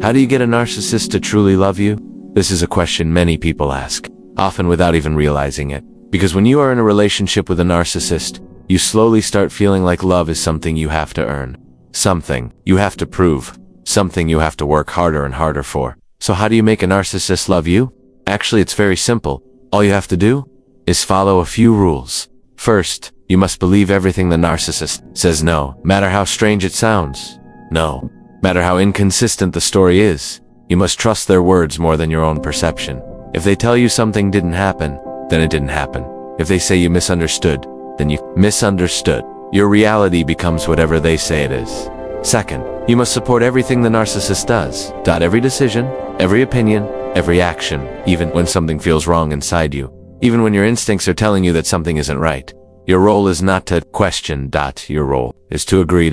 How do you get a narcissist to truly love you? This is a question many people ask, often without even realizing it. Because when you are in a relationship with a narcissist, you slowly start feeling like love is something you have to earn, something you have to prove, something you have to work harder and harder for. So how do you make a narcissist love you? Actually, it's very simple. All you have to do is follow a few rules. First, you must believe everything the narcissist says, no matter how strange it sounds. No matter how inconsistent the story is, you must trust their words more than your own perception. If they tell you something didn't happen, then it didn't happen. If they say you misunderstood, then you misunderstood. Your reality becomes whatever they say it is. Second, you must support everything the narcissist does. Every decision, every opinion, every action, even when something feels wrong inside you. Even when your instincts are telling you that something isn't right. Your role is not to question. Your role is to agree.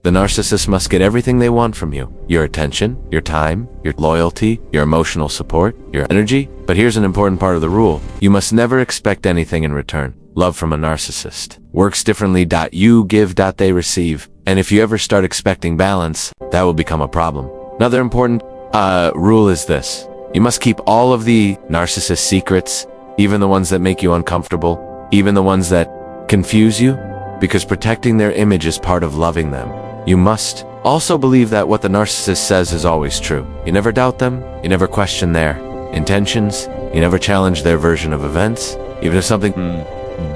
The narcissist must get everything they want from you. Your attention, your time, your loyalty, your emotional support, your energy. But here's an important part of the rule. You must never expect anything in return. Love from a narcissist works differently. You give. They receive. And if you ever start expecting balance, that will become a problem. Another important rule is this. You must keep all of the narcissist secrets, even the ones that make you uncomfortable, even the ones that confuse you, because protecting their image is part of loving them. You must also believe that what the narcissist says is always true. You never doubt them, you never question their intentions, you never challenge their version of events, even if something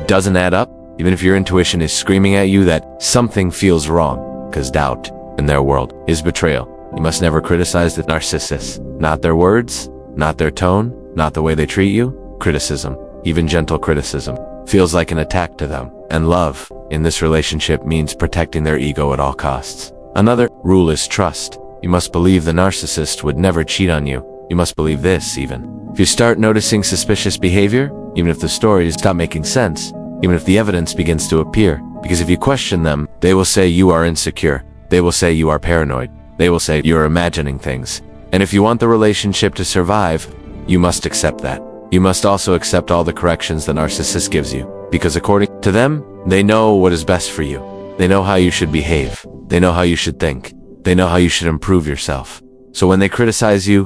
doesn't add up, even if your intuition is screaming at you that something feels wrong, because doubt, in their world, is betrayal. You must never criticize the narcissist. Not their words, not their tone, not the way they treat you. Criticism, even gentle criticism, feels like an attack to them. And love, in this relationship, means protecting their ego at all costs. Another rule is trust. You must believe the narcissist would never cheat on you. You must believe this, even. If you start noticing suspicious behavior, even if the stories stop making sense, even if the evidence begins to appear, because if you question them, they will say you are insecure. They will say you are paranoid. They will say you're imagining things. And if you want the relationship to survive, you must accept that. You must also accept all the corrections the narcissist gives you, because according to them, they know what is best for you. They know how you should behave. They know how you should think. They know how you should improve yourself. So when they criticize you,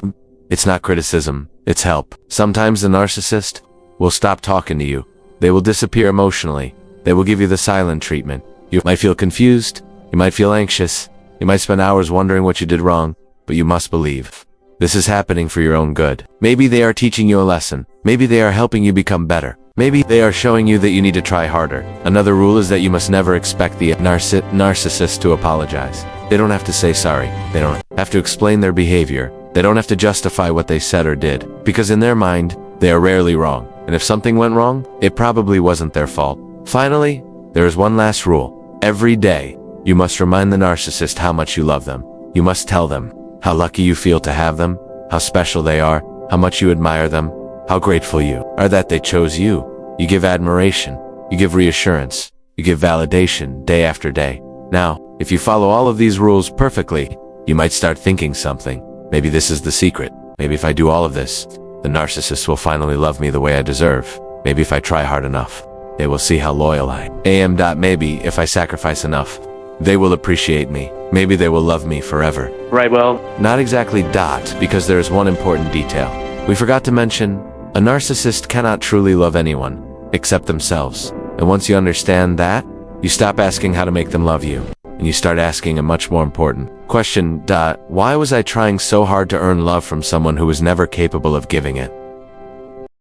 it's not criticism, it's help. Sometimes the narcissist will stop talking to you. They will disappear emotionally. They will give you the silent treatment. You might feel confused. You might feel anxious. You might spend hours wondering what you did wrong, but you must believe this is happening for your own good. Maybe they are teaching you a lesson. Maybe they are helping you become better. Maybe they are showing you that you need to try harder. Another rule is that you must never expect the narcissist to apologize. They don't have to say sorry. They don't have to explain their behavior. They don't have to justify what they said or did, because in their mind, they are rarely wrong. And if something went wrong, it probably wasn't their fault. Finally, there is one last rule. Every day, you must remind the narcissist how much you love them. You must tell them how lucky you feel to have them, how special they are, how much you admire them, how grateful you are that they chose you. You give admiration, you give reassurance, you give validation day after day. Now, if you follow all of these rules perfectly, you might start thinking something. Maybe this is the secret. Maybe if I do all of this, the narcissist will finally love me the way I deserve. Maybe if I try hard enough, they will see how loyal I am. Maybe if I sacrifice enough, they will appreciate me. Maybe they will love me forever. Right, well, not exactly because there is one important detail. We forgot to mention, a narcissist cannot truly love anyone except themselves. And once you understand that, you stop asking how to make them love you, and you start asking a much more important question. Why was I trying so hard to earn love from someone who was never capable of giving it?